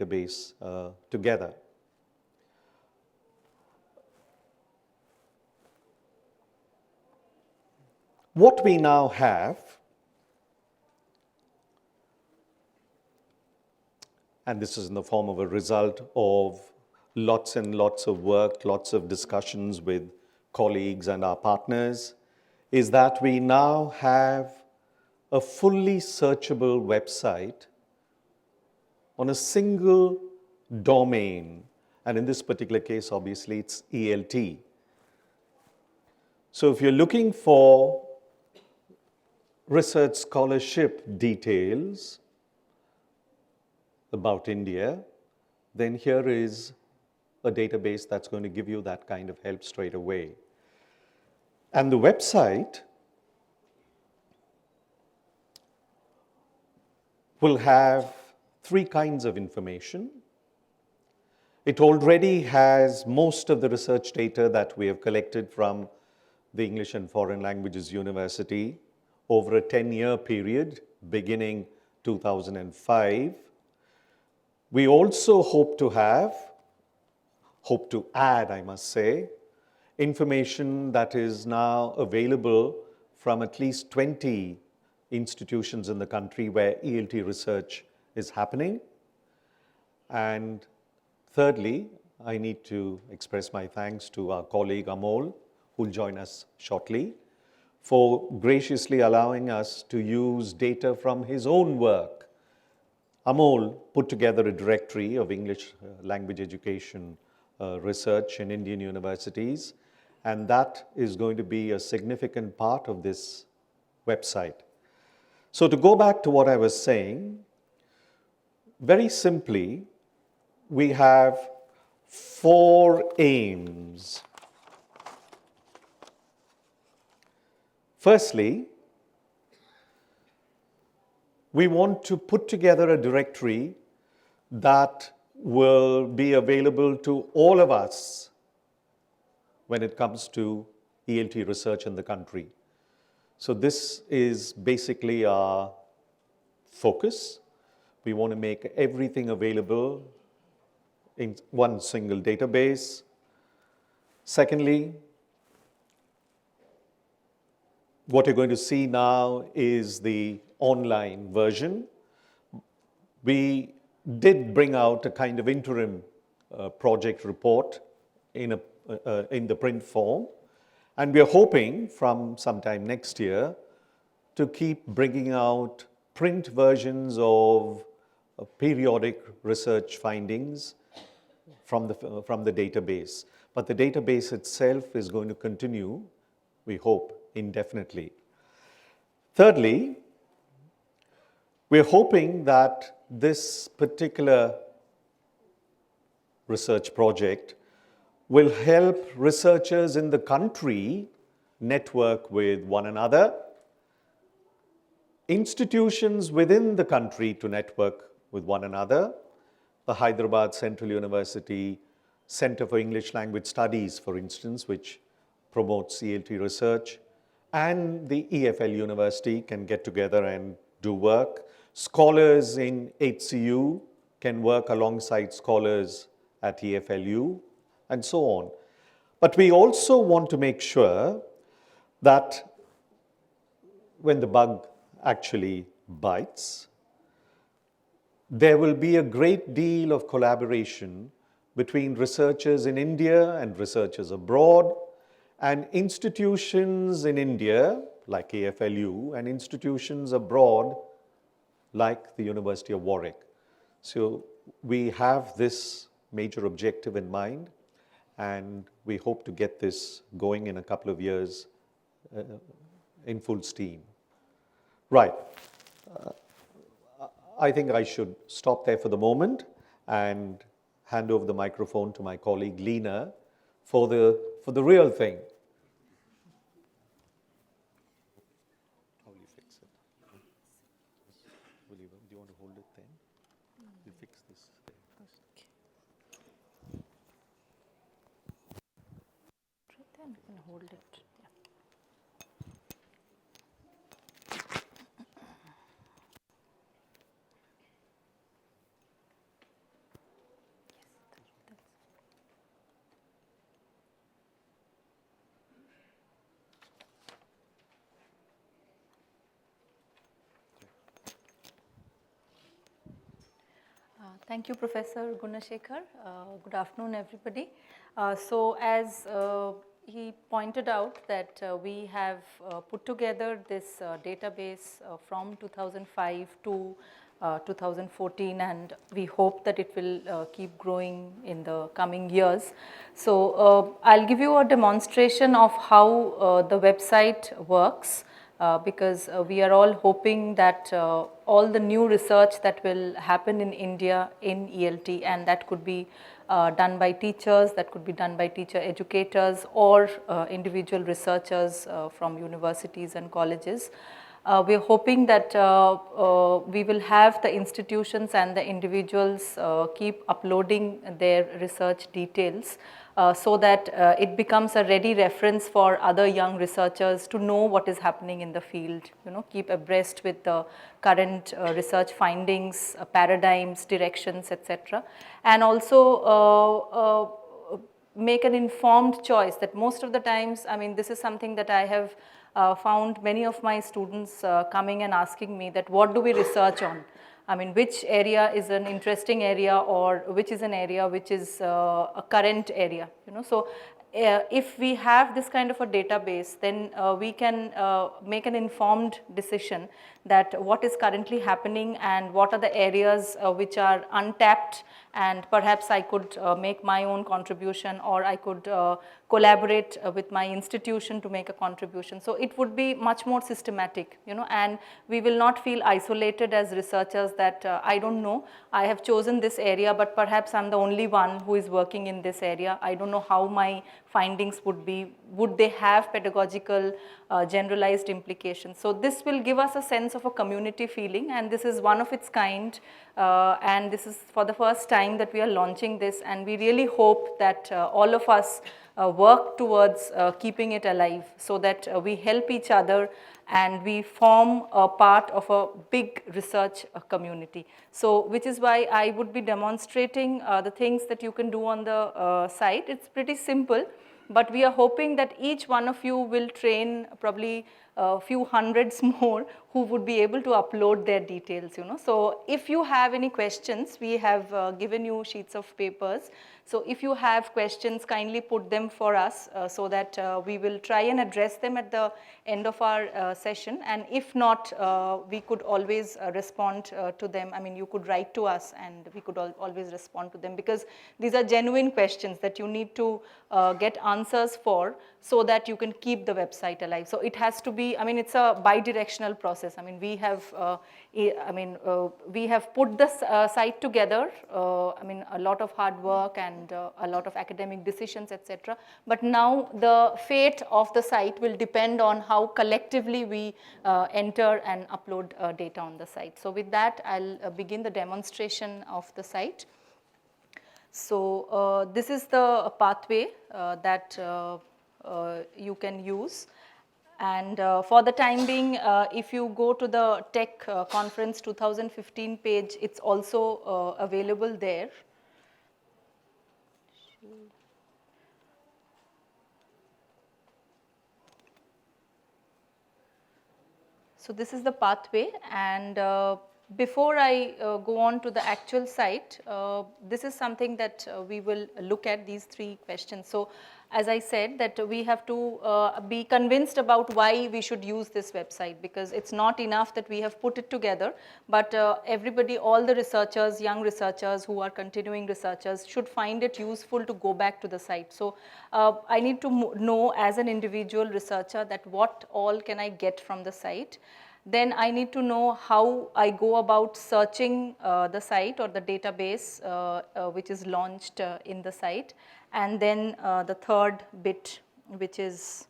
database together. What we now have, and this is in the form of a result of lots and lots of work, lots of discussions with colleagues and our partners, is that we now have a fully searchable website on a single domain. And in this particular case, obviously, it's ELT. So if you're looking for research scholarship details about India, then here is a database that's going to give you that kind of help straight away. And the website will have three kinds of information. It already has most of the research data that we have collected from the English and Foreign Languages University over a 10-year period, beginning 2005. We also hope to add, I must say, information that is now available from at least 20 institutions in the country where ELT research is happening. And thirdly, I need to express my thanks to our colleague Amol, who will join us shortly, for graciously allowing us to use data from his own work. Amol put together a directory of English language education research in Indian universities, and that is going to be a significant part of this website. So to go back to what I was saying, very simply, we have 4 aims. Firstly, we want to put together a directory that will be available to all of us when it comes to ELT research in the country. So this is basically our focus. We want to make everything available in one single database. Secondly, what you're going to see now is the online version. We did bring out a kind of interim project report in the print form, and we are hoping from sometime next year to keep bringing out print versions of periodic research findings from the database. But the database itself is going to continue, we hope, indefinitely. Thirdly, we're hoping that this particular research project will help researchers in the country network with one another, institutions within the country to network with one another, the Hyderabad Central University Center for English Language Studies, for instance, which promotes ELT research, and the EFL University can get together and do work. Scholars in HCU can work alongside scholars at EFLU, and so on. But we also want to make sure that when the bug actually bites, there will be a great deal of collaboration between researchers in India and researchers abroad, and institutions in India, like EFLU, and institutions abroad, like the University of Warwick. So we have this major objective in mind, and we hope to get this going in a couple of years in full steam. Right. I think I should stop there for the moment and hand over the microphone to my colleague Lina for the real thing. How will you fix it? Do you want to hold it then? You fix this. Right then, you can hold it. Thank you, Professor Gunashekar. Good afternoon, everybody. So as he pointed out that we have put together this database from 2005 to 2014, and we hope that it will keep growing in the coming years. So I'll give you a demonstration of how the website works. Because we are all hoping that all the new research that will happen in India in ELT, and that could be done by teachers, that could be done by teacher educators or individual researchers from universities and colleges. We are hoping that we will have the institutions and the individuals keep uploading their research details so that it becomes a ready reference for other young researchers to know what is happening in the field, keep abreast with the current research findings, paradigms, directions, etc. And also make an informed choice that most of the times, I mean, this is something that I have found many of my students coming and asking me that what do we research on? I mean, which area is an interesting area or which is an area which is a current area, So if we have this kind of a database, then we can make an informed decision that what is currently happening and what are the areas which are untapped, and perhaps I could make my own contribution, or I could collaborate with my institution to make a contribution. So it would be much more systematic, and we will not feel isolated as researchers that I don't know, I have chosen this area, but perhaps I'm the only one who is working in this area. I don't know how my findings would be, would they have pedagogical generalized implications. So this will give us a sense of a community feeling, and this is one of its kind, and this is for the first time that we are launching this, and we really hope that all of us work towards keeping it alive so that we help each other and we form a part of a big research community. So which is why I would be demonstrating the things that you can do on the site. It's pretty simple, but we are hoping that each one of you will train probably a few hundreds more who would be able to upload their details, So if you have any questions, we have given you sheets of papers. So if you have questions, kindly put them for us so that we will try and address them at the end of our session. And if not, we could always respond to them. I mean, you could write to us and we could always respond to them, because these are genuine questions that you need to get answers for so that you can keep the website alive. So it has to be, I mean, it's a bi-directional process. I mean, we have put this site together, I mean, a lot of hard work and a lot of academic decisions, etc. But now the fate of the site will depend on how collectively we enter and upload data on the site. So with that, I'll begin the demonstration of the site. So this is the pathway that you can use. And for the time being, if you go to the TEC conference 2015 page, it's also available there. So this is the pathway, and before I go on to the actual site, this is something that we will look at, these three questions. So as I said, that we have to be convinced about why we should use this website, because it's not enough that we have put it together, but everybody, all the researchers, young researchers who are continuing researchers should find it useful to go back to the site. So I need to know as an individual researcher that what all can I get from the site. Then I need to know how I go about searching the site or the database which is launched in the site. And then the third bit, which is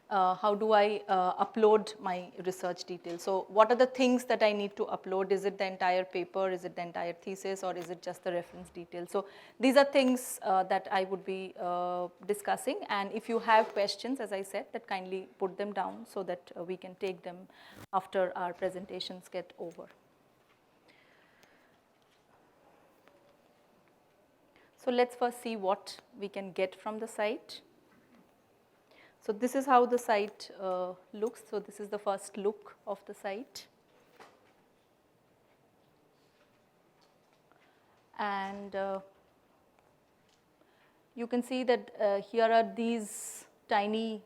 how do I upload my research details. So what are the things that I need to upload? Is it the entire paper? Is it the entire thesis? Or is it just the reference details? So these are things that I would be discussing. And if you have questions, as I said, that kindly put them down so that we can take them after our presentations get over. So let's first see what we can get from the site. So this is how the site looks. So this is the first look of the site. And you can see that here are these tiny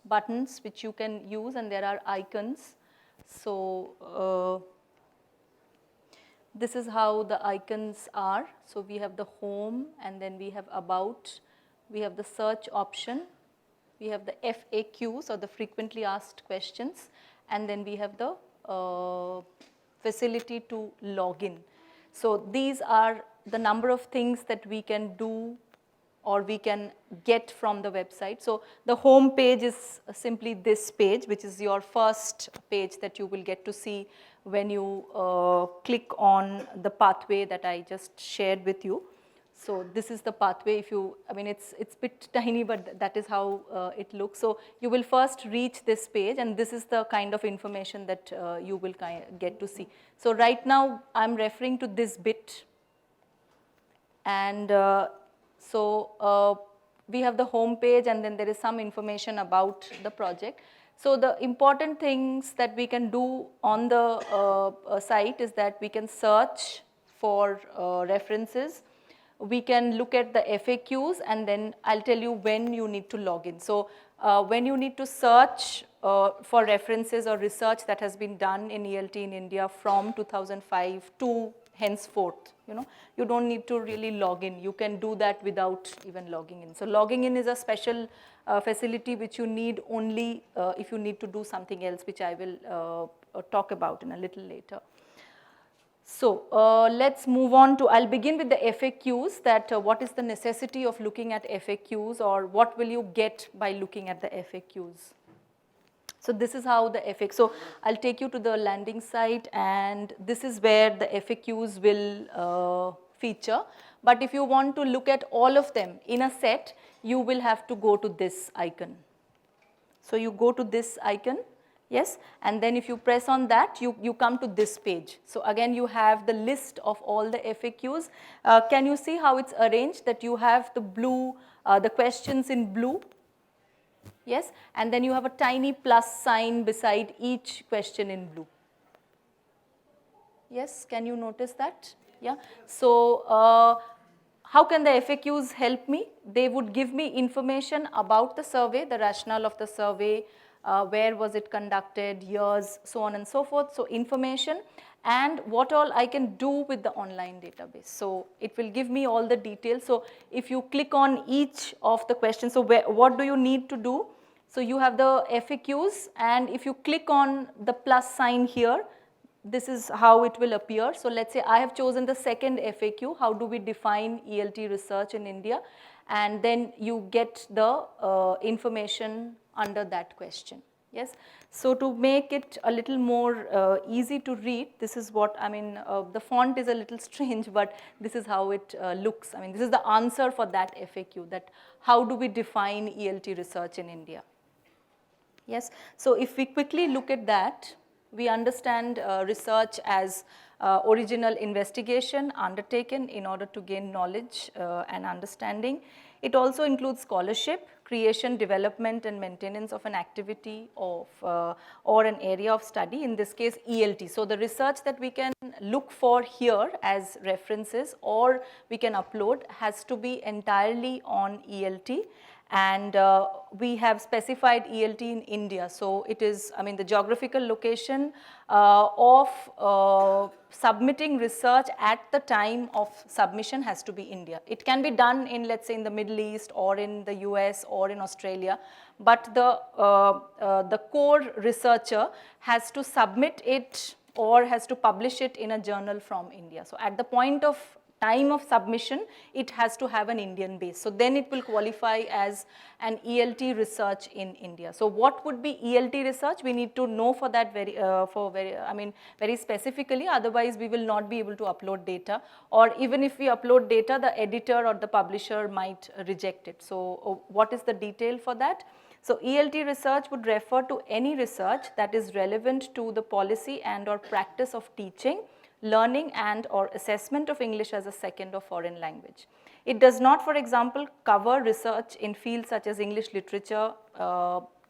buttons which you can use, and there are icons. So this is how the icons are. So we have the home, and then we have about, we have the search option, we have the FAQs or the frequently asked questions, and then we have the facility to log in. So these are the number of things that we can do or we can get from the website. So the home page is simply this page, which is your first page that you will get to see when you click on the pathway that I just shared with you. So this is the pathway. If you, I mean, it's a bit tiny, but that is how it looks. So you will first reach this page, and this is the kind of information that you will get to see. So right now I'm referring to this bit, and we have the home page, and then there is some information about the project. So the important things that we can do on the site is that we can search for references. We can look at the FAQs, and then I'll tell you when you need to log in. So when you need to search for references or research that has been done in ELT in India from 2005 to henceforth, you don't need to really log in. You can do that without even logging in. So logging in is a special facility which you need only if you need to do something else, which I will talk about in a little later. So let's move on to, I'll begin with the FAQs, that what is the necessity of looking at FAQs, or what will you get by looking at the FAQs. So this is how the FAQ, so I'll take you to the landing site, and this is where the FAQs will feature. But if you want to look at all of them in a set, you will have to go to this icon. So you go to this icon. Yes, and then if you press on that, you come to this page. So again, you have the list of all the FAQs. Can you see how it's arranged, that you have the blue, the questions in blue? Yes, and then you have a tiny plus sign beside each question in blue. Yes, can you notice that? Yeah, so how can the FAQs help me? They would give me information about the survey, the rationale of the survey, where was it conducted, years, so on and so forth. So information, and what all I can do with the online database. So it will give me all the details. So if you click on each of the questions, so what do you need to do? So you have the FAQs, and if you click on the plus sign here, this is how it will appear. So let's say I have chosen the second FAQ, how do we define ELT research in India? And then you get the information under that question. Yes. So to make it a little more easy to read, this is what, I mean, the font is a little strange, but this is how it looks. I mean, this is the answer for that FAQ, that how do we define ELT research in India? Yes. So if we quickly look at that, we understand research as original investigation undertaken in order to gain knowledge and understanding. It also includes scholarship, creation, development, and maintenance of an activity of or an area of study, in this case ELT. So the research that we can look for here as references or we can upload has to be entirely on ELT. And we have specified ELT in India. So it is, I mean, the geographical location of submitting research at the time of submission has to be India. It can be done in, let's say, in the Middle East or in the US or in Australia, but the core researcher has to submit it or has to publish it in a journal from India. So at the point of time of submission, it has to have an Indian base. So then it will qualify as an ELT research in India. So what would be ELT research? We need to know for that very specifically, otherwise we will not be able to upload data, or even if we upload data, the editor or the publisher might reject it. So what is the detail for that? So ELT research would refer to any research that is relevant to the policy and or practice of teaching, learning and or assessment of English as a second or foreign language. It does not, for example, cover research in fields such as English literature,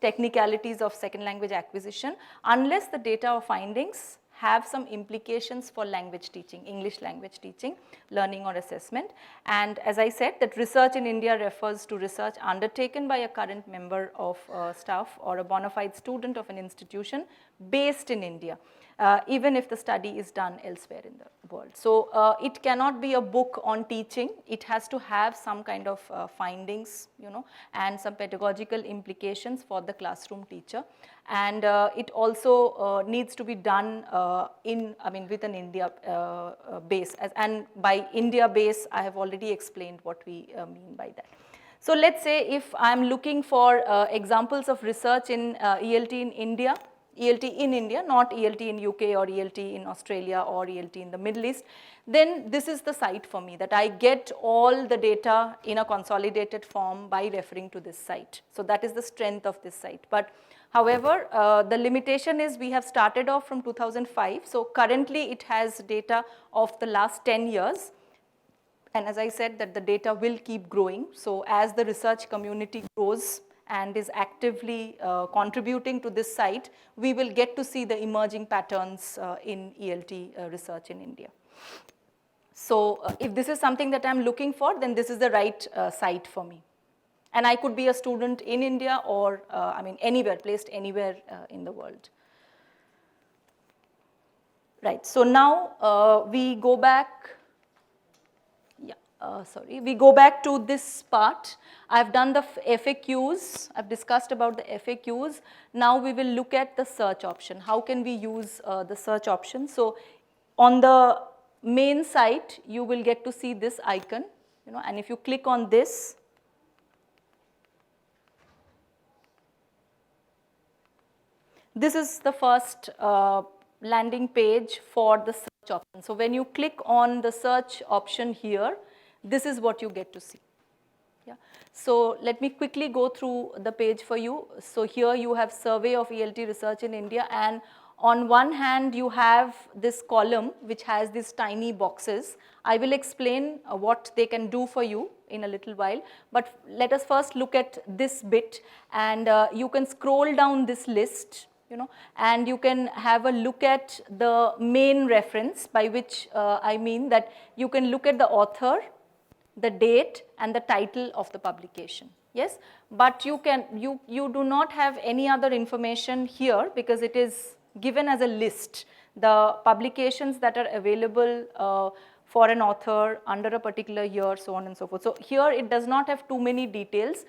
technicalities of second language acquisition, unless the data or findings have some implications for language teaching, English language teaching, learning or assessment. And as I said, that research in India refers to research undertaken by a current member of staff or a bona fide student of an institution based in India. Even if the study is done elsewhere in the world. So it cannot be a book on teaching. It has to have some kind of findings, and some pedagogical implications for the classroom teacher. And it also needs to be done with an India base. And by India base, I have already explained what we mean by that. So let's say if I'm looking for examples of research in ELT in India, not ELT in UK or ELT in Australia or ELT in the Middle East, then this is the site for me, that I get all the data in a consolidated form by referring to this site. So that is the strength of this site. But however, the limitation is we have started off from 2005. So currently it has data of the last 10 years. And as I said, that the data will keep growing. So as the research community grows and is actively contributing to this site, we will get to see the emerging patterns in ELT research in India. So if this is something that I'm looking for, then this is the right site for me. And I could be a student in India or anywhere, placed anywhere in the world. Right, so now we go back. We go back to this part. I've done the FAQs, I've discussed about the FAQs. Now we will look at the search option. How can we use the search option? So on the main site, you will get to see this icon, and if you click on this, this is the first landing page for the search option. So when you click on the search option here, this is what you get to see. Yeah. So let me quickly go through the page for you. So here you have survey of ELT research in India, and on one hand you have this column which has these tiny boxes. I will explain what they can do for you in a little while, but let us first look at this bit, and you can scroll down this list, and you can have a look at the main reference, by which I mean that you can look at the author, the date and the title of the publication. Yes, but you do not have any other information here because it is given as a list, the publications that are available for an author under a particular year, so on and so forth. So here it does not have too many details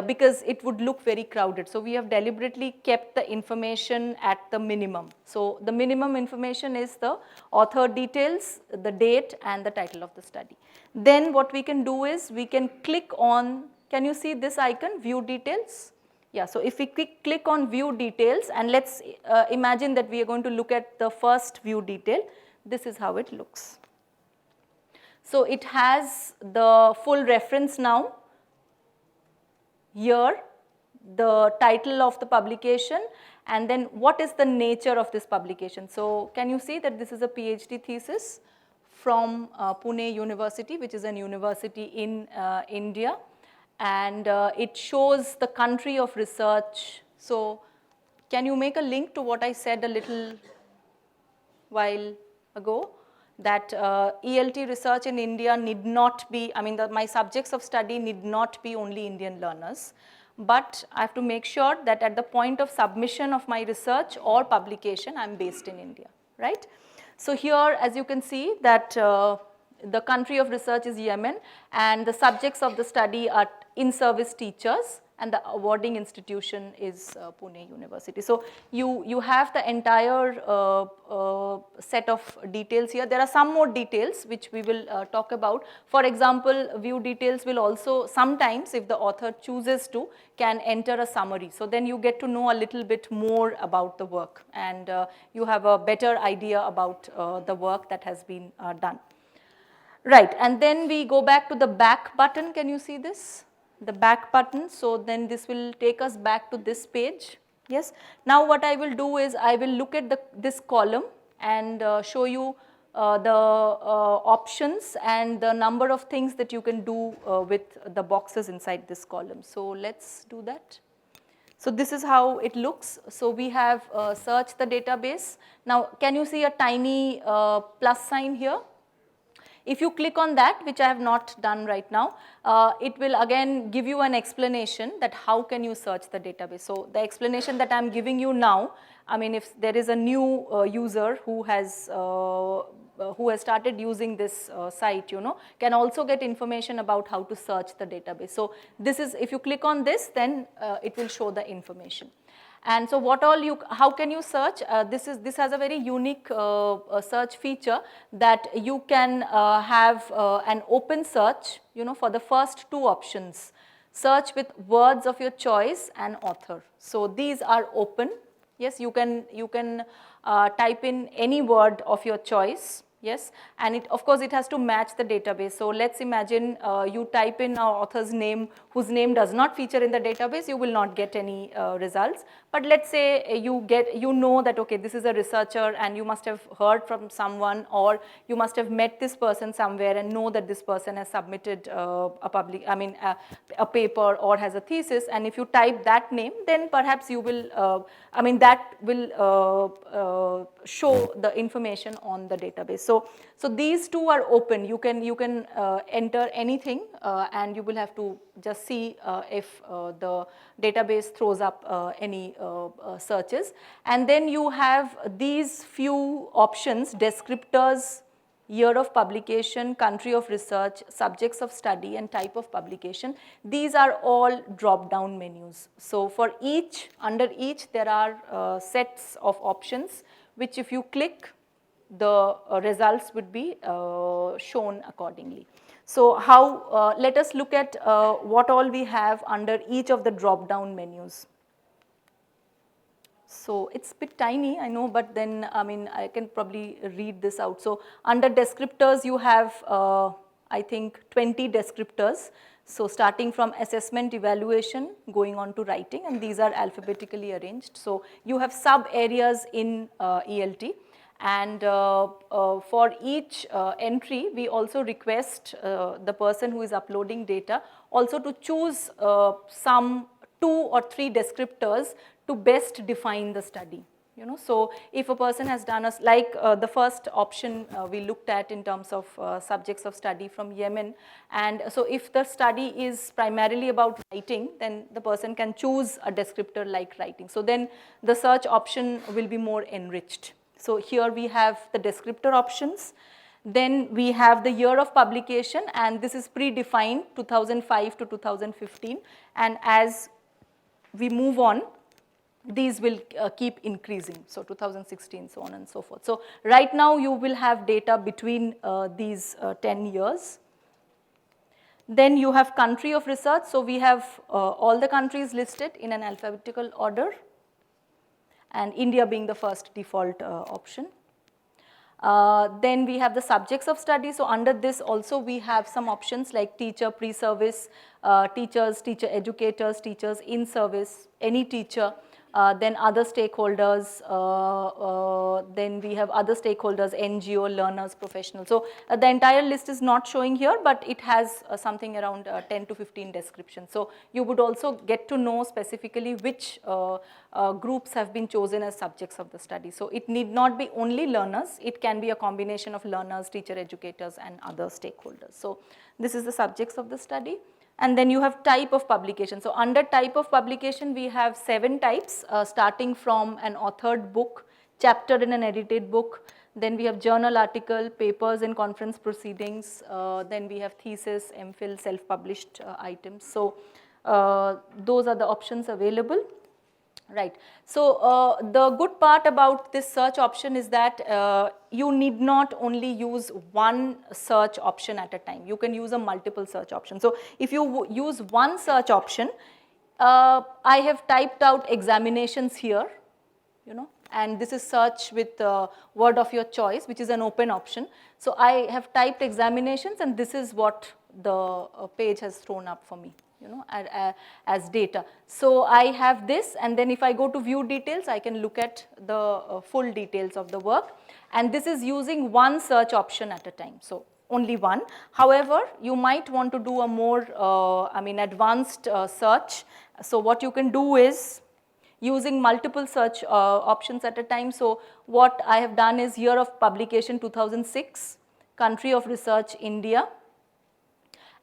because it would look very crowded. So we have deliberately kept the information at the minimum. So the minimum information is the author details, the date and the title of the study. Then what we can do is we can click on, can you see this icon, view details? Yeah, so if we click on view details, and let's imagine that we are going to look at the first view detail, this is how it looks. So it has the full reference now, year, the title of the publication, and then what is the nature of this publication. So can you see that this is a PhD thesis from Pune University, which is an university in India, and it shows the country of research. So can you make a link to what I said a little while ago, that ELT research in India need not be, my subjects of study need not be only Indian learners, but I have to make sure that at the point of submission of my research or publication, I am based in India, right? So here, as you can see, that the country of research is Yemen, and the subjects of the study are in-service teachers, and the awarding institution is Pune University. So you have the entire set of details here. There are some more details which we will talk about. For example, view details will also sometimes, if the author chooses to, can enter a summary. So then you get to know a little bit more about the work, and you have a better idea about the work that has been done. Right, and then we go back to the back button. Can you see this? The back button. So then this will take us back to this page. Yes. Now what I will do is I will look at this column and show you the options and the number of things that you can do with the boxes inside this column. So let's do that. So this is how it looks. So we have searched the database. Now can you see a tiny plus sign here? If you click on that, which I have not done right now, it will again give you an explanation that how can you search the database. So the explanation that I am giving you now, I mean if there is a new user who has started using this site, can also get information about how to search the database. So this is, if you click on this, then it will show the information. And so what all how can you search? This has a very unique search feature that you can have an open search, for the first two options. Search with words of your choice and author. So these are open. Yes, you can type in any word of your choice. Yes, and of course it has to match the database. So let's imagine you type in our author's name whose name does not feature in the database, you will not get any results. But let's say you know that okay, this is a researcher and you must have heard from someone, or you must have met this person somewhere and know that this person has submitted a paper or has a thesis, and if you type that name, then perhaps you will that will show the information on the database. So these two are open. You can enter anything and you will have to just see if the database throws up any searches. And then you have these few options: descriptors, year of publication, country of research, subjects of study, and type of publication. These are all drop-down menus. So for each, under each, there are sets of options, which if you click, the results would be shown accordingly. So how, let us look at what all we have under each of the drop-down menus. So it's a bit tiny, I know, but then I can probably read this out. So under descriptors, you have I think 20 descriptors. So starting from assessment, evaluation, going on to writing, and these are alphabetically arranged. So you have sub areas in ELT. And for each entry, we also request the person who is uploading data also to choose some 2 or 3 descriptors to best define the study. So if a person has done like the first option we looked at in terms of subjects of study from Yemen, and so if the study is primarily about writing, then the person can choose a descriptor like writing. So then the search option will be more enriched. So here we have the descriptor options. Then we have the year of publication, and this is predefined 2005 to 2015. And as we move on, these will keep increasing. So 2016, so on and so forth. So right now you will have data between these 10 years. Then you have country of research. So we have all the countries listed in an alphabetical order, and India being the first default option. Then we have the subjects of study. So under this also we have some options like teacher, pre-service, teachers, teacher educators, teachers in service, any teacher. Then other stakeholders, then we have other stakeholders, NGO, learners, professionals. So the entire list is not showing here, but it has something around 10 to 15 descriptions. So you would also get to know specifically which groups have been chosen as subjects of the study. So it need not be only learners, it can be a combination of learners, teacher educators, and other stakeholders. So this is the subjects of the study. And then you have type of publication. So under type of publication, we have 7 types, starting from an authored book, chapter in an edited book. Then we have journal article, papers and conference proceedings. Then we have thesis, MPhil, self-published items. So those are the options available. Right. So the good part about this search option is that you need not only use one search option at a time. You can use a multiple search option. So if you use one search option, I have typed out examinations here, and this is search with word of your choice, which is an open option. So I have typed examinations, and this is what the page has thrown up for me, as data. So I have this, and then if I go to view details, I can look at the full details of the work. And this is using one search option at a time. So only one. However, you might want to do a more advanced search. So what you can do is, using multiple search options at a time. So what I have done is year of publication 2006, country of research India,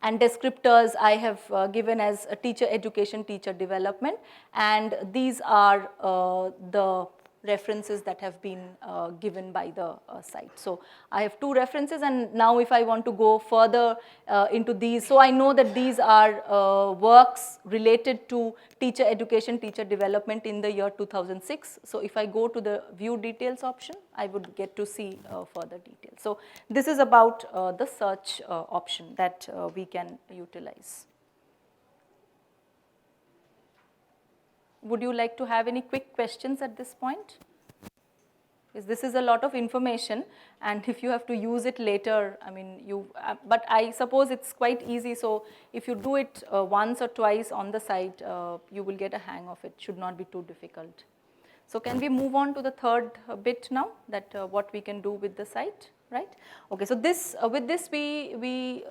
and descriptors I have given as a teacher education, teacher development, and these are the references that have been given by the site. So I have 2 references, and now if I want to go further into these, so I know that these are works related to teacher education, teacher development in the year 2006. So if I go to the view details option, I would get to see further details. So this is about the search option that we can utilize. Would you like to have any quick questions at this point? Because this is a lot of information, and if you have to use it later, I mean, but I suppose it's quite easy. So if you do it once or twice on the site, you will get a hang of it. Should not be too difficult. So can we move on to the third bit now, that what we can do with the site, right? Okay, so this with this we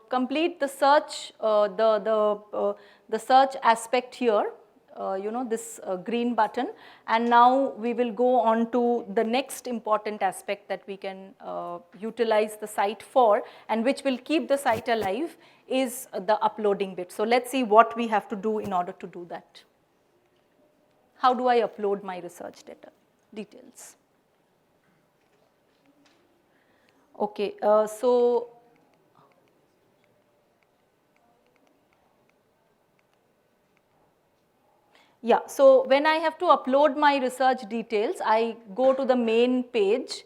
complete the search, the search aspect here. This green button, and now we will go on to the next important aspect that we can utilize the site for, and which will keep the site alive, is the uploading bit. So let's see what we have to do in order to do that. How do I upload my research details? Okay, so yeah, so when I have to upload my research details, I go to the main page.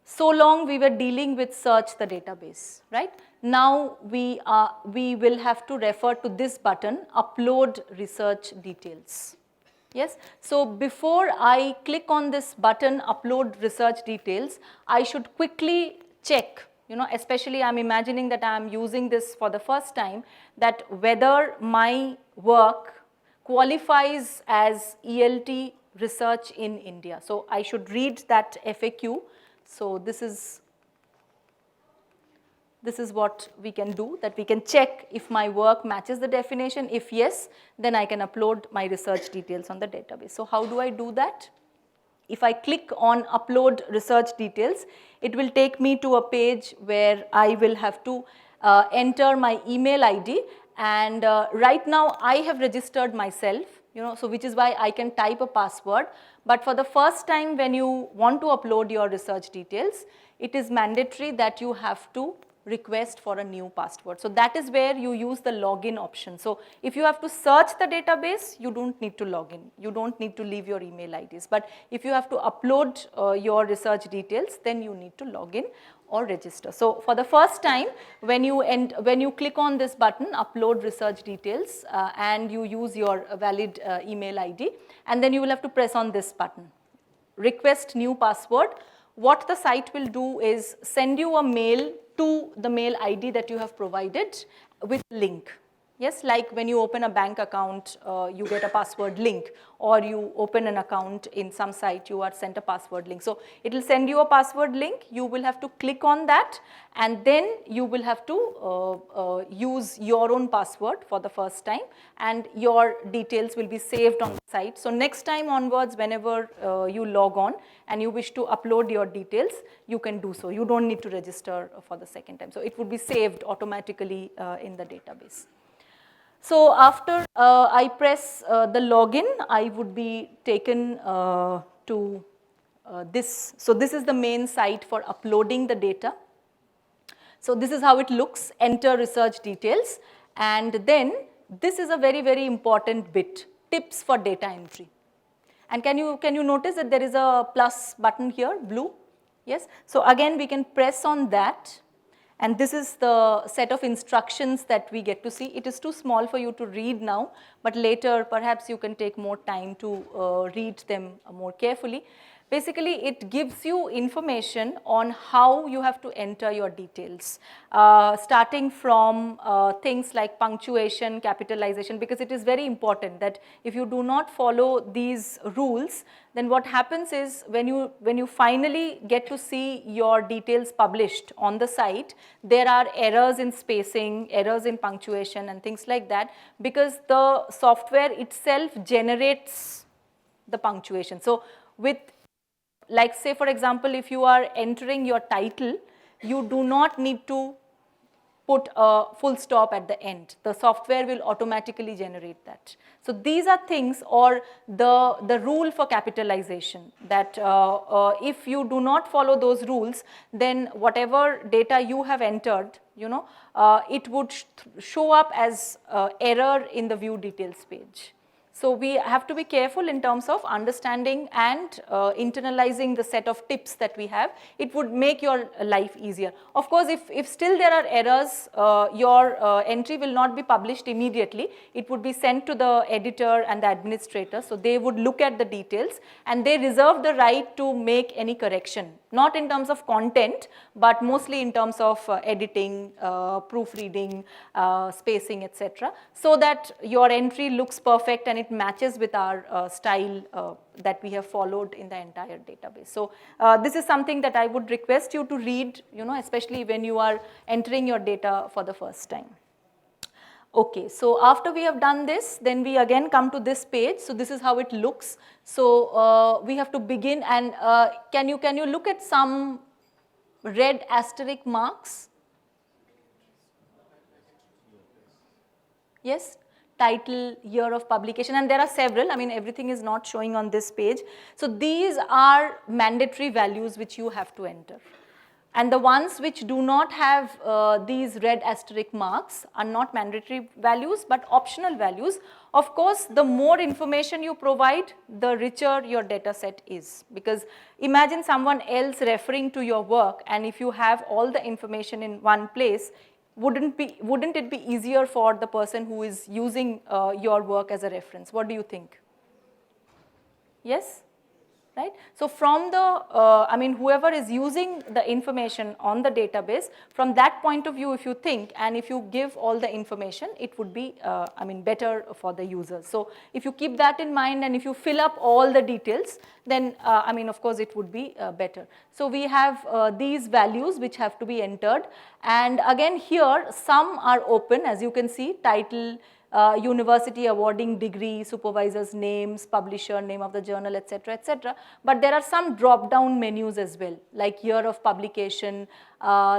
So long we were dealing with search the database, right? Now we will have to refer to this button, upload research details. Yes, so before I click on this button, upload research details, I should quickly check, especially I'm imagining that I'm using this for the first time, that whether my work qualifies as ELT research in India. So I should read that FAQ. So this is what we can do, that we can check if my work matches the definition. If yes, then I can upload my research details on the database. So how do I do that? If I click on upload research details, it will take me to a page where I will have to enter my email ID. And right now I have registered myself, so which is why I can type a password. But for the first time, when you want to upload your research details, it is mandatory that you have to request for a new password. So that is where you use the login option. So if you have to search the database, you don't need to log in. You don't need to leave your email IDs. But if you have to upload your research details, then you need to log in or register. So for the first time, when you click on this button, upload research details, and you use your valid email ID, and then you will have to press on this button, request new password. What the site will do is send you a mail to the mail ID that you have provided with link. Yes, like when you open a bank account, you get a password link, or you open an account in some site, you are sent a password link. So it will send you a password link, you will have to click on that, and then you will have to use your own password for the first time, and your details will be saved on the site. So next time onwards, whenever you log on and you wish to upload your details, you can do so. You don't need to register for the second time. So it would be saved automatically in the database. So after I press the login, I would be taken to this. So this is the main site for uploading the data. So this is how it looks, enter research details. And then this is a very, very important bit, tips for data entry. And can you notice that there is a plus button here, blue? Yes. So again, we can press on that. And this is the set of instructions that we get to see. It is too small for you to read now, but later perhaps you can take more time to read them more carefully. Basically, it gives you information on how you have to enter your details, starting from things like punctuation, capitalization, because it is very important that if you do not follow these rules, then what happens is when you finally get to see your details published on the site, there are errors in spacing, errors in punctuation and things like that, because the software itself generates the punctuation. So with, like say for example, if you are entering your title, you do not need to put a full stop at the end. The software will automatically generate that. So these are things, or the rule for capitalization, that if you do not follow those rules, then whatever data you have entered, it would show up as error in the view details page. So we have to be careful in terms of understanding and internalizing the set of tips that we have. It would make your life easier. Of course, if still there are errors, your entry will not be published immediately. It would be sent to the editor and the administrator. So they would look at the details and they reserve the right to make any correction. Not in terms of content, but mostly in terms of editing, proofreading, spacing, etc. So that your entry looks perfect and it matches with our style that we have followed in the entire database. So this is something that I would request you to read, especially when you are entering your data for the first time. Okay, so after we have done this, then we again come to this page. So this is how it looks. So we have to begin, and can you look at some red asterisk marks? Yes, title, year of publication, and there are several. I mean, everything is not showing on this page. So these are mandatory values which you have to enter. And the ones which do not have these red asterisk marks are not mandatory values, but optional values. Of course, the more information you provide, the richer your data set is. Because imagine someone else referring to your work, and if you have all the information in one place, wouldn't it be easier for the person who is using your work as a reference? What do you think? Yes? Right? So from the, whoever is using the information on the database, from that point of view, if you think, and if you give all the information, it would be, better for the users. So if you keep that in mind, and if you fill up all the details, then, of course, it would be better. So we have these values which have to be entered. And again, here, some are open, as you can see, title, university awarding degree, supervisor's names, publisher, name of the journal, etc., etc. But there are some drop-down menus as well, like year of publication,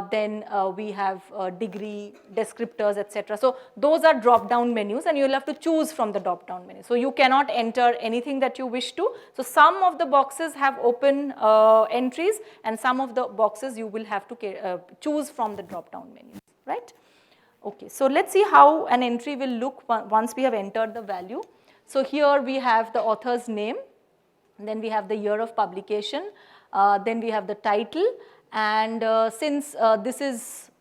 then we have degree, descriptors, etc. So those are drop-down menus, and you'll have to choose from the drop-down menu. So you cannot enter anything that you wish to. So some of the boxes have open entries, and some of the boxes you will have to choose from the drop-down menus, right? Okay, so let's see how an entry will look once we have entered the value. So here we have the author's name, then we have the year of publication, then we have the title, and since this is,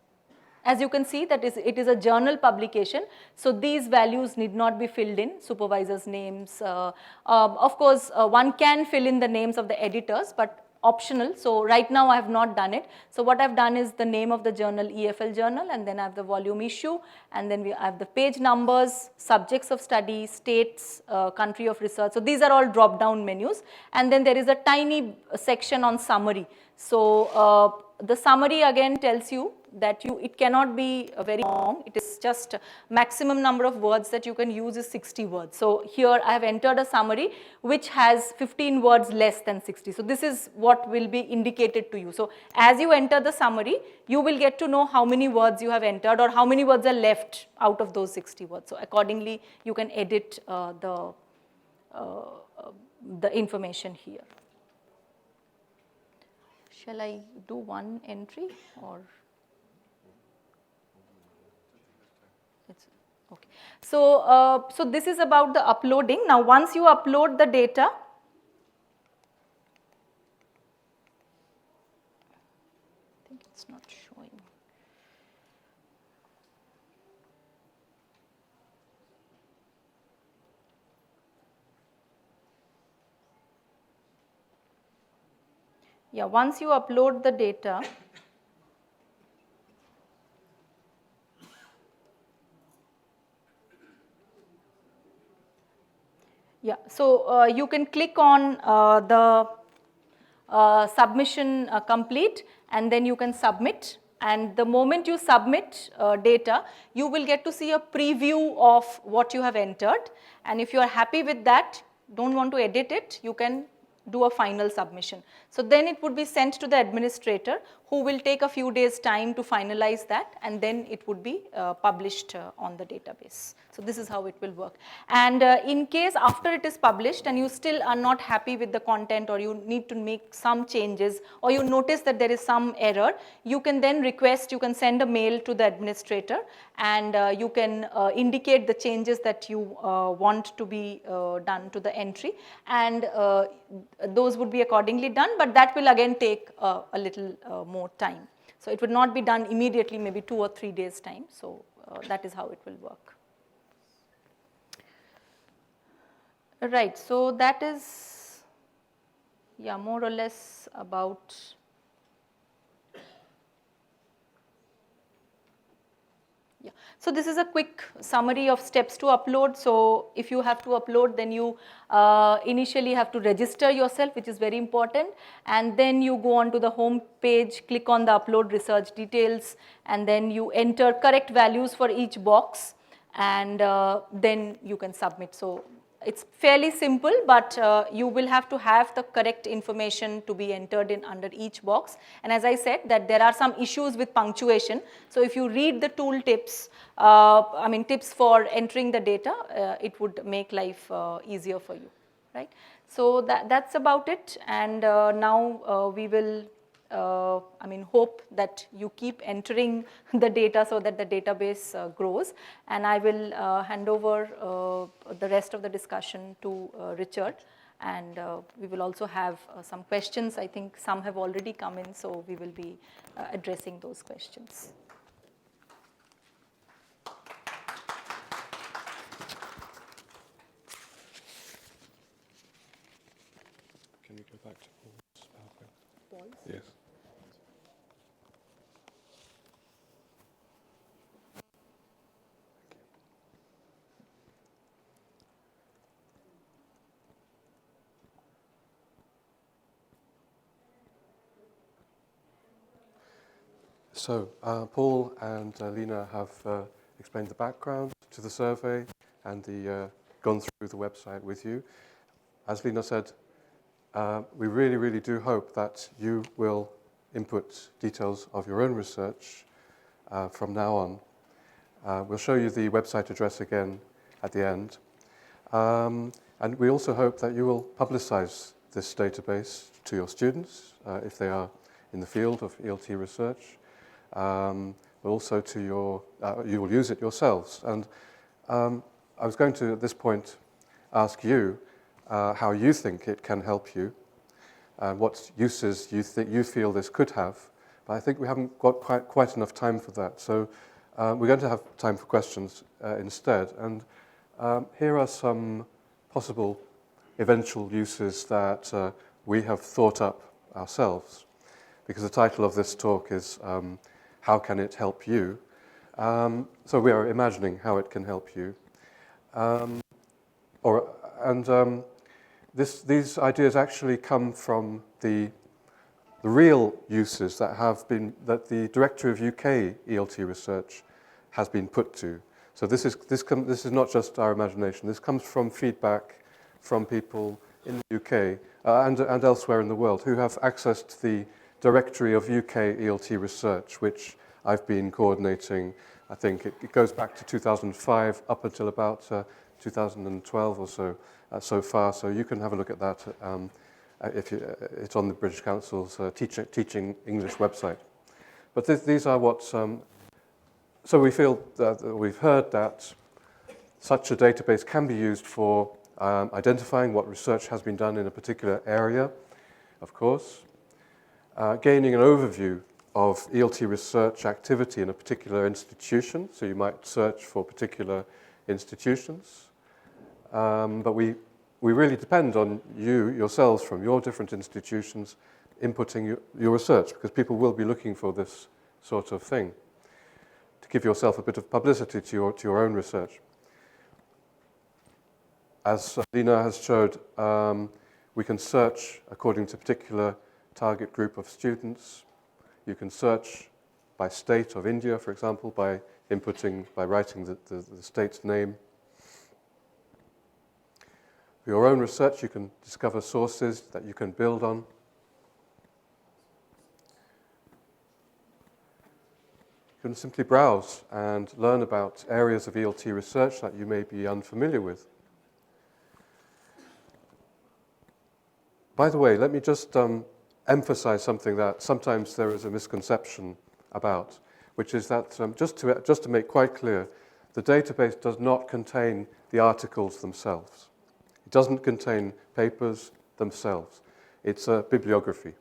as you can see, that it is a journal publication, so these values need not be filled in, supervisors' names. Of course, one can fill in the names of the editors, but optional. So right now I have not done it. So what I've done is the name of the journal, EFL journal, and then I have the volume issue, and then I have the page numbers, subjects of study, states, country of research. So these are all drop-down menus, and then there is a tiny section on summary. So the summary again tells you that it cannot be very long. It is just maximum number of words that you can use is 60 words. So here I have entered a summary which has 15 words less than 60. So this is what will be indicated to you. So as you enter the summary, you will get to know how many words you have entered or how many words are left out of those 60 words. So accordingly, you can edit the information here. Shall I do one entry or? It's okay. So, so this is about the uploading. Now, once you upload the data, I think it's not showing. Yeah, once you upload the data, yeah, so you can click on the submission complete, and then you can submit. And the moment you submit data, you will get to see a preview of what you have entered. And if you are happy with that, don't want to edit it, you can do a final submission. So then it would be sent to the administrator, who will take a few days time to finalize that, and then it would be published on the database. So this is how it will work. And in case after it is published and you still are not happy with the content, or you need to make some changes, or you notice that there is some error, you can then request, you can send a mail to the administrator, and you can indicate the changes that you want to be done to the entry, and those would be accordingly done, but that will again take a little more time. So it would not be done immediately, maybe 2 or 3 days time. So that is how it will work. Right, so that is, yeah, more or less about. Yeah. So this is a quick summary of steps to upload. So if you have to upload, then you initially have to register yourself, which is very important, and then you go on to the home page, click on the upload research details, and then you enter correct values for each box, and then you can submit. So it's fairly simple, but you will have to have the correct information to be entered in under each box. And as I said, that there are some issues with punctuation. So if you read the tool tips, tips for entering the data, it would make life easier for you, right? So that's about it. And now we will hope that you keep entering the data so that the database grows. And I will hand over the rest of the discussion to Richard. And we will also have some questions. I think some have already come in, so we will be addressing those questions. Can we go back to Paul's PowerPoint? Yes. So, Paul and Lina have explained the background to the survey and gone through the website with you. As Lina said, we really, really do hope that you will input details of your own research from now on. We'll show you the website address again at the end. And we also hope that you will publicize this database to your students if they are in the field of ELT research. But also to you will use it yourselves. And I was going to, at this point, ask you how you think it can help you, and what uses you feel this could have. But I think we haven't got quite enough time for that. So we're going to have time for questions instead. And here are some possible eventual uses that we have thought up ourselves, because the title of this talk is how can it help you? So we are imagining how it can help you. These ideas actually come from the real uses that the Director of UK ELT research has been put to. So this is not just our imagination. This comes from feedback from people in the UK and elsewhere in the world who have accessed the Directory of UK ELT research, which I've been coordinating. I think it goes back to 2005 up until about 2012 or so far. So you can have a look at that it's on the British Council's Teaching English website. But these are what. So we feel that we've heard that such a database can be used for identifying what research has been done in a particular area, of course. Gaining an overview of ELT research activity in a particular institution, so you might search for particular institutions. But we really depend on you yourselves from your different institutions inputting your research, because people will be looking for this sort of thing to give yourself a bit of publicity to your own research. As Lina has showed, we can search according to a particular target group of students. You can search by state of India, for example, by writing the state's name. For your own research, you can discover sources that you can build on. You can simply browse and learn about areas of ELT research that you may be unfamiliar with. By the way, let me just emphasize something that sometimes there is a misconception about, which is that, just to make quite clear, the database does not contain the articles themselves. It doesn't contain papers themselves. It's a bibliography.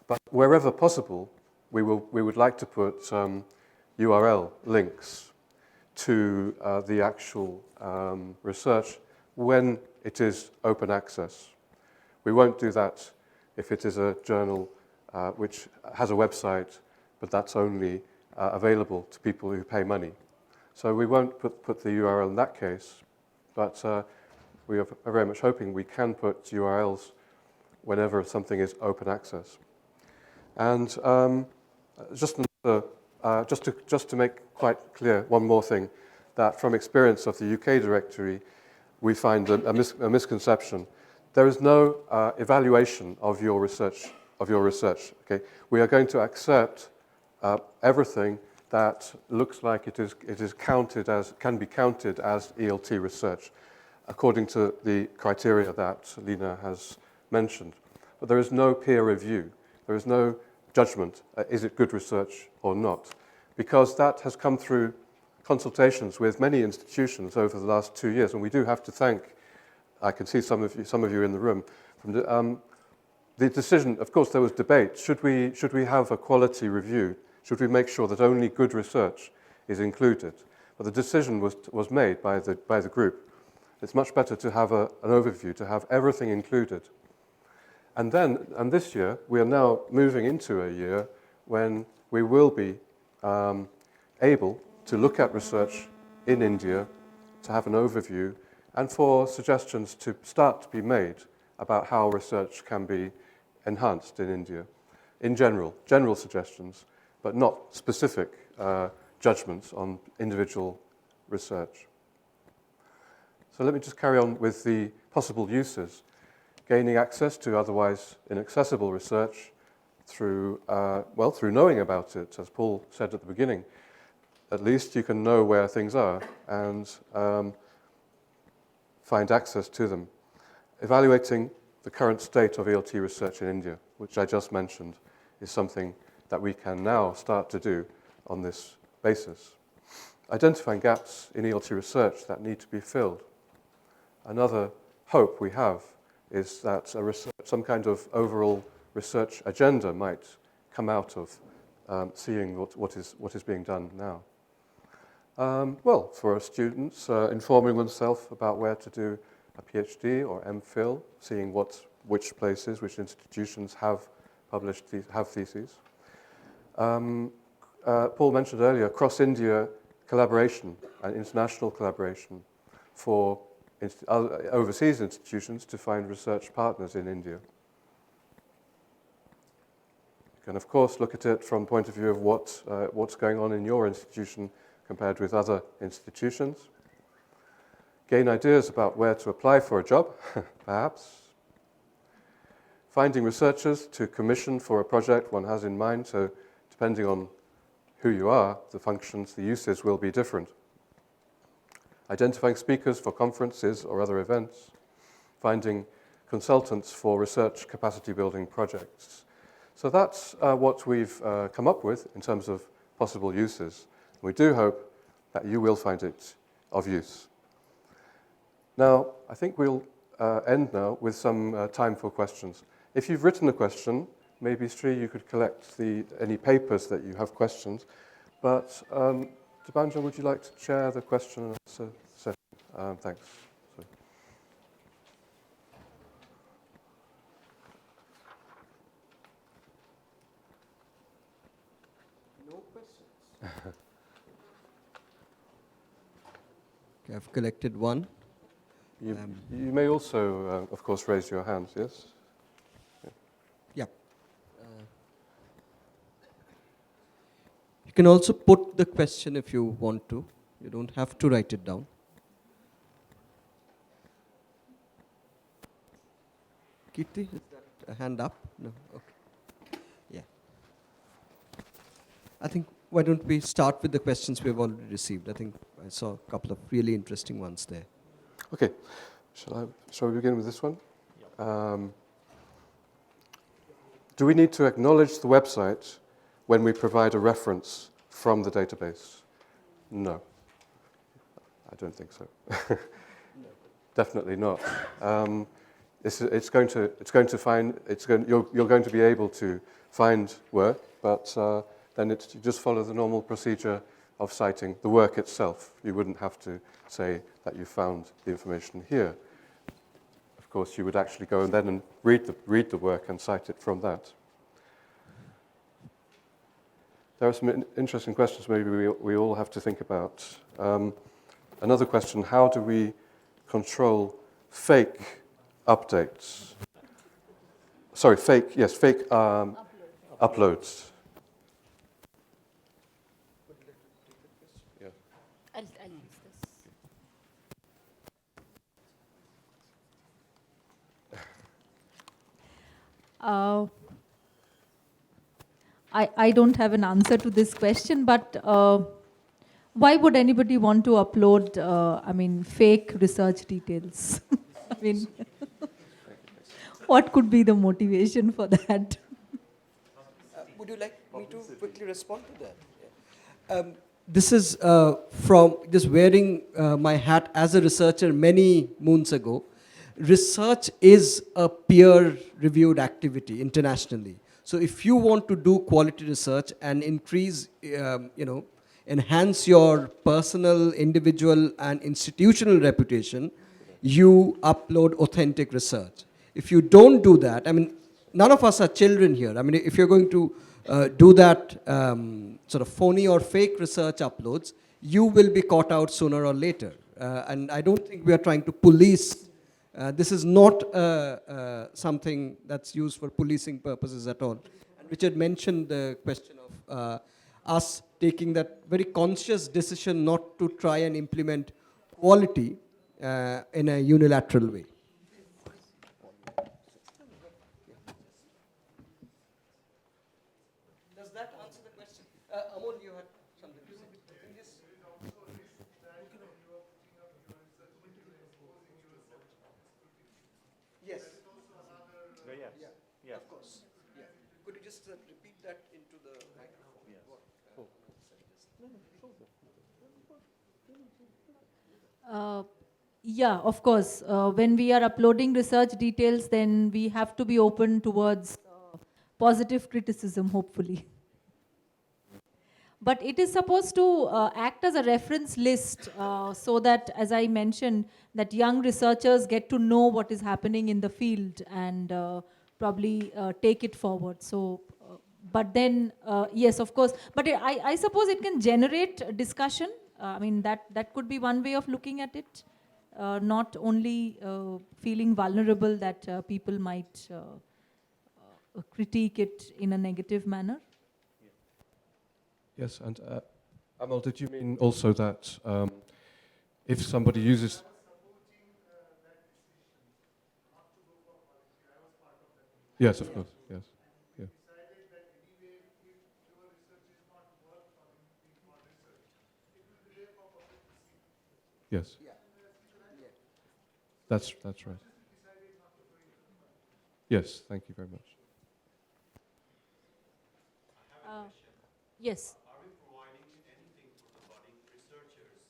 But wherever possible, we would like to put URL links to the actual research when it is open access. We won't do that if it is a journal which has a website, but that's only available to people who pay money. So we won't put the URL in that case, but we are very much hoping we can put URLs whenever something is open access. And just to make quite clear one more thing, that from experience of the UK directory, we find a misconception. There is no evaluation of your research. Okay, we are going to accept everything that looks like it is counted as, can be counted as ELT research, according to the criteria that Lina has mentioned. But there is no peer review. There is no judgment, is it good research or not? Because that has come through consultations with many institutions over the last 2 years, and we do have to thank, I can see some of you in the room, from the decision. Of course, there was debate. Should we have a quality review? Should we make sure that only good research is included? But the decision was made by the group. It's much better to have an overview, to have everything included. And this year, we are now moving into a year when we will be able to look at research in India, to have an overview, and for suggestions to start to be made about how research can be enhanced in India. In general suggestions, but not specific judgments on individual research. So let me just carry on with the possible uses. Gaining access to otherwise inaccessible research through knowing about it, as Paul said at the beginning. At least you can know where things are and find access to them. Evaluating the current state of ELT research in India, which I just mentioned, is something that we can now start to do on this basis. Identifying gaps in ELT research that need to be filled. Another hope we have is that some kind of overall research agenda might come out of seeing what is being done now. For students, informing oneself about where to do a PhD or MPhil, seeing which places, which institutions have published have theses. Paul mentioned earlier cross-India collaboration and international collaboration for overseas institutions to find research partners in India. You can, of course, look at it from the point of view of what's going on in your institution compared with other institutions. Gain ideas about where to apply for a job, perhaps. Finding researchers to commission for a project one has in mind, so depending on who you are, the functions, the uses will be different. Identifying speakers for conferences or other events. Finding consultants for research capacity building projects. So that's what we've come up with in terms of possible uses. We do hope that you will find it of use. Now, I think we'll end now with some time for questions. If you've written a question, maybe Sri, you could collect any papers that you have questions. But Dibanja, would you like to chair the question and answer session? Thanks. Sorry. No questions. Okay, I've collected one. You may also, of course, raise your hands, yes? Yeah. You can also put the question if you want to. You don't have to write it down. Kirti, is that a hand up? No, okay. Yeah. I think, why don't we start with the questions we've already received? I think I saw a couple of really interesting ones there. Okay, shall we begin with this one? Do we need to acknowledge the website when we provide a reference from the database? No, I don't think so. Definitely not. You're going to be able to find work, but then you just follow the normal procedure of citing the work itself. You wouldn't have to say that you found the information here. Of course, you would actually go and then read the work and cite it from that. There are some interesting questions maybe we all have to think about. Another question, how do we control fake updates? Sorry, fake uploads. I'll use this. I don't have an answer to this question, but why would anybody want to upload, fake research details? I mean, what could be the motivation for that? Would you like me to quickly respond to that? This is from just wearing my hat as a researcher many moons ago. Research is a peer-reviewed activity internationally. So if you want to do quality research and increase, enhance your personal, individual, and institutional reputation, you upload authentic research. If you don't do that, none of us are children here. If you're going to do that sort of phony or fake research uploads, you will be caught out sooner or later. And I don't think we are trying to police. This is not something that's used for policing purposes at all. And Richard mentioned the question of us taking that very conscious decision not to try and implement quality in a unilateral way. Does that answer the question? Amol, you had something to say. Yes. Yeah. Of course. Yeah. Could you just repeat that into the microphone? Yes. Yeah, of course. When we are uploading research details, then we have to be open towards positive criticism, hopefully. But it is supposed to act as a reference list so that, as I mentioned, that young researchers get to know what is happening in the field and probably take it forward. So, but then, yes, of course. But I suppose it can generate discussion. That could be one way of looking at it. Not only feeling vulnerable that people might critique it in a negative manner. Yes, and Amal, did you mean also that if somebody uses... Yes, of course, yes. Yeah. Yes. That's right. Yes, thank you very much. Yes. Are we providing anything for the budding researchers,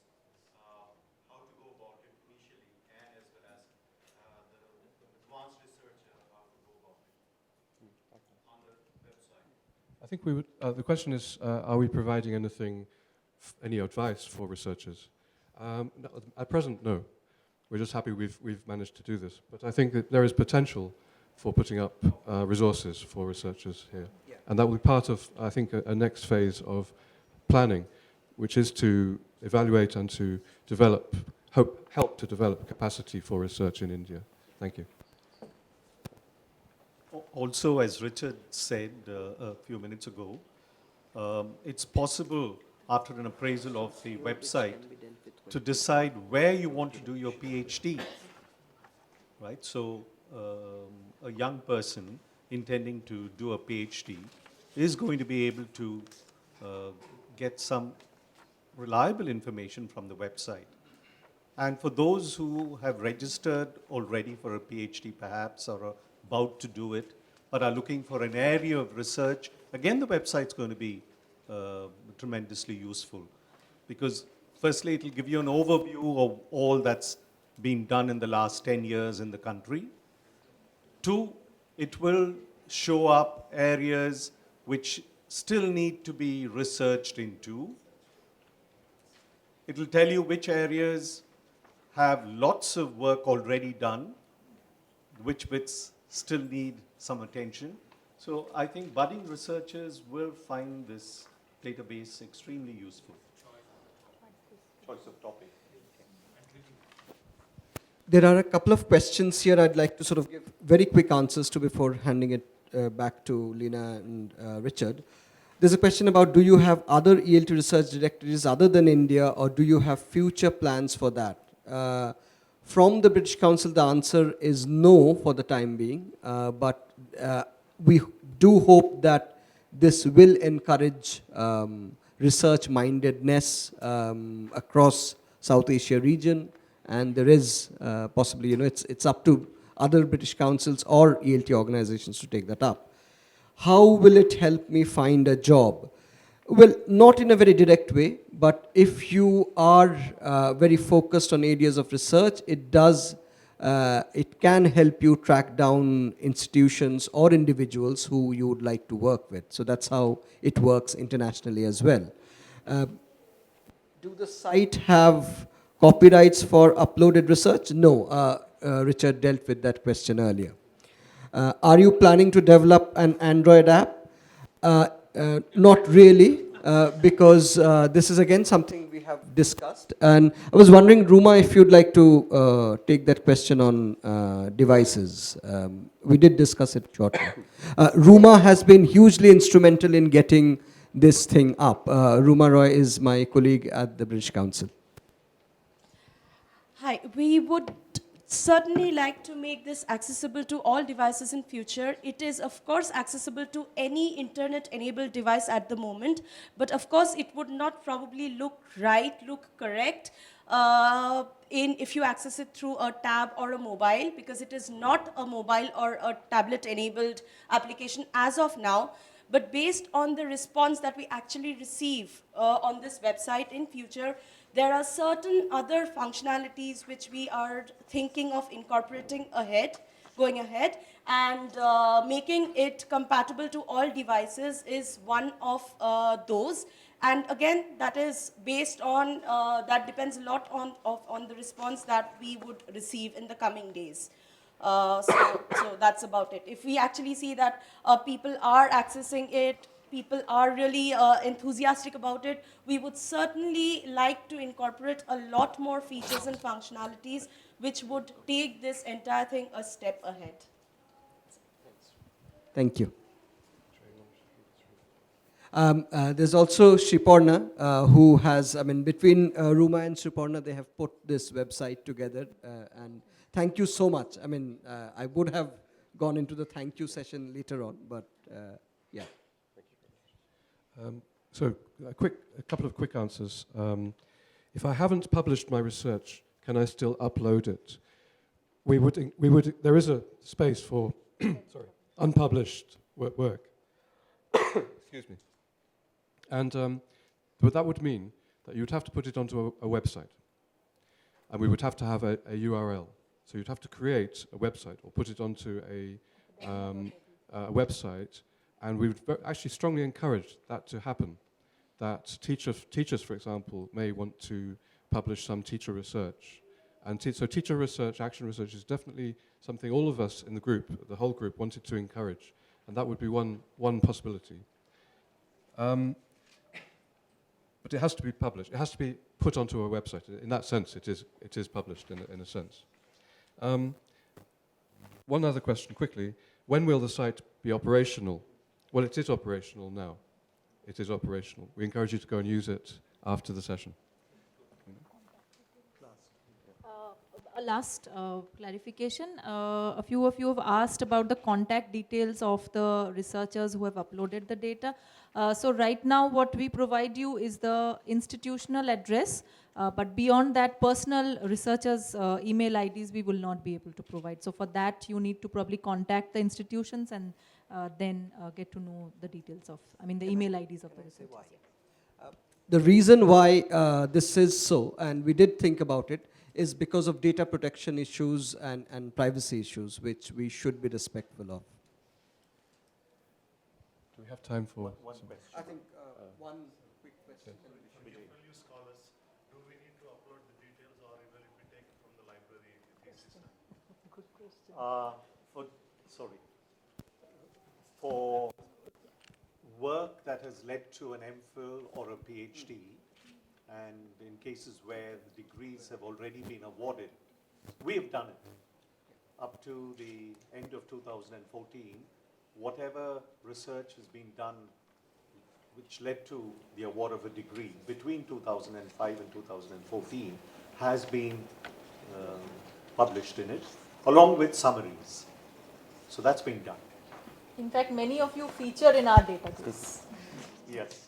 how to go about it initially, and as well as the advanced researcher, how to go about it on the website? I think we would. The question is, are we providing anything, any advice for researchers? No, at present, no. We're just happy we've managed to do this. But I think that there is potential for putting up resources for researchers here. Yeah. And that will be part of, I think, a next phase of planning, which is to evaluate and to develop, help to develop capacity for research in India. Thank you. Also, as Richard said a few minutes ago, it's possible after an appraisal of the website to decide where you want to do your PhD, right? So a young person intending to do a PhD is going to be able to get some reliable information from the website. And for those who have registered already for a PhD perhaps, or are about to do it, but are looking for an area of research, again, the website's going to be tremendously useful. Because firstly, it'll give you an overview of all that's been done in the last 10 years in the country. Two, it will show up areas which still need to be researched into. It will tell you which areas have lots of work already done, which bits still need some attention. So I think budding researchers will find this database extremely useful. Choice of topic. There are a couple of questions here I'd like to sort of give very quick answers to before handing it back to Lina and Richard. There's a question about, do you have other ELT research directories other than India, or do you have future plans for that? From the British Council, the answer is no for the time being, but we do hope that this will encourage research-mindedness across South Asia region, and there is possibly, it's up to other British councils or ELT organizations to take that up. How will it help me find a job? Well, not in a very direct way, but if you are very focused on areas of research, it can help you track down institutions or individuals who you would like to work with. So that's how it works internationally as well. Do the site have copyrights for uploaded research? No, Richard dealt with that question earlier. Are you planning to develop an Android app? Not really, because this is again something we have discussed. And I was wondering, Ruma, if you'd like to take that question on devices. We did discuss it shortly. Ruma has been hugely instrumental in getting this thing up. Ruma Roy is my colleague at the British Council. Hi, we would certainly like to make this accessible to all devices in future. It is of course accessible to any internet enabled device at the moment, but of course it would not probably look correct if you access it through a tab or a mobile, because it is not a mobile or a tablet enabled application as of now. But based on the response that we actually receive on this website in future, there are certain other functionalities which we are thinking of incorporating going ahead, and making it compatible to all devices is one of those. And again, that is based on, that depends a lot on the response that we would receive in the coming days. So that's about it. If we actually see that people are accessing it, people are really enthusiastic about it, we would certainly like to incorporate a lot more features and functionalities which would take this entire thing a step ahead. Thank you. There's also Shiporna, who has, between Ruma and Shiporna, they have put this website together, and thank you so much. I would have gone into the thank you session later on, but yeah. So a couple of quick answers. If I haven't published my research, can I still upload it? There is a space for unpublished work. Excuse me. And but that would mean that you'd have to put it onto a website, and we would have to have a URL. So you'd have to create a website or put it onto a website. And we would actually strongly encourage that to happen, that teachers, for example, may want to publish some teacher research. And so teacher research, action research is definitely something all of us in the group, the whole group, wanted to encourage. And that would be one possibility. But it has to be published. It has to be put onto a website. In that sense, it is published in a sense. One other question quickly. When will the site be operational? Well, it is operational now. It is operational. We encourage you to go and use it after the session. A last clarification. A few of you have asked about the contact details of the researchers who have uploaded the data. So right now what we provide you is the institutional address, but beyond that, personal researchers' email IDs we will not be able to provide. So for that you need to probably contact the institutions and then get to know the details of, the email IDs of the researchers. The reason why this is so, and we did think about it, is because of data protection issues and privacy issues, which we should be respectful of. Do we have time for One question. I think one quick question. EFLU scholars, do we need to upload the details or will it be taken from the library system? Good question. For work that has led to an MPhil or a PhD, and in cases where the degrees have already been awarded, we have done it. Up to the end of 2014, whatever research has been done which led to the award of a degree between 2005 and 2014 has been published in it, along with summaries. So that's been done. In fact, many of you feature in our database. Yes,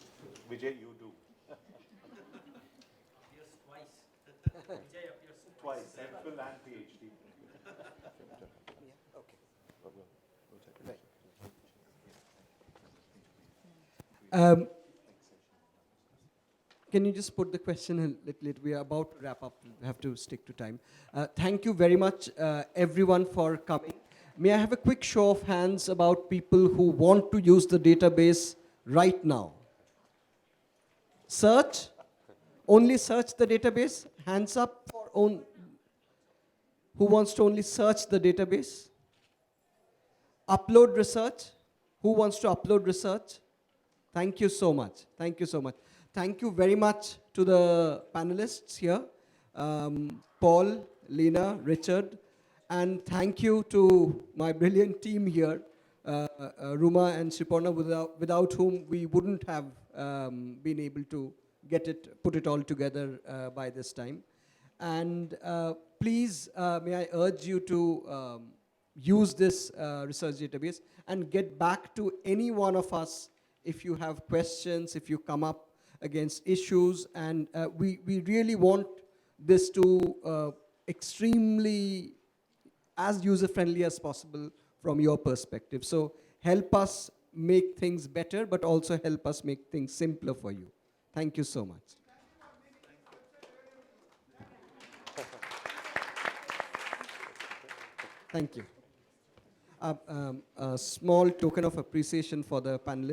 Vijay, you do. Appears twice. Vijay appears Twice, MPhil and PhD. Can you just put the question a little? We are about to wrap up. We have to stick to time. Thank you very much, everyone, for coming. May I have a quick show of hands about people who want to use the database right now? Search? Only search the database? Hands up for own. Who wants to only search the database? Upload research? Who wants to upload research? Thank you so much. Thank you so much. Thank you very much to the panelists here, Paul, Lina, Richard, and thank you to my brilliant team here, Ruma and Siporna, without whom we wouldn't have been able to put it all together by this time. And please, may I urge you to use this research database and get back to any one of us if you have questions, if you come up against issues, and we really want this to extremely as user-friendly as possible from your perspective. So help us make things better, but also help us make things simpler for you. Thank you so much. Thank you. A small token of appreciation for the panelists.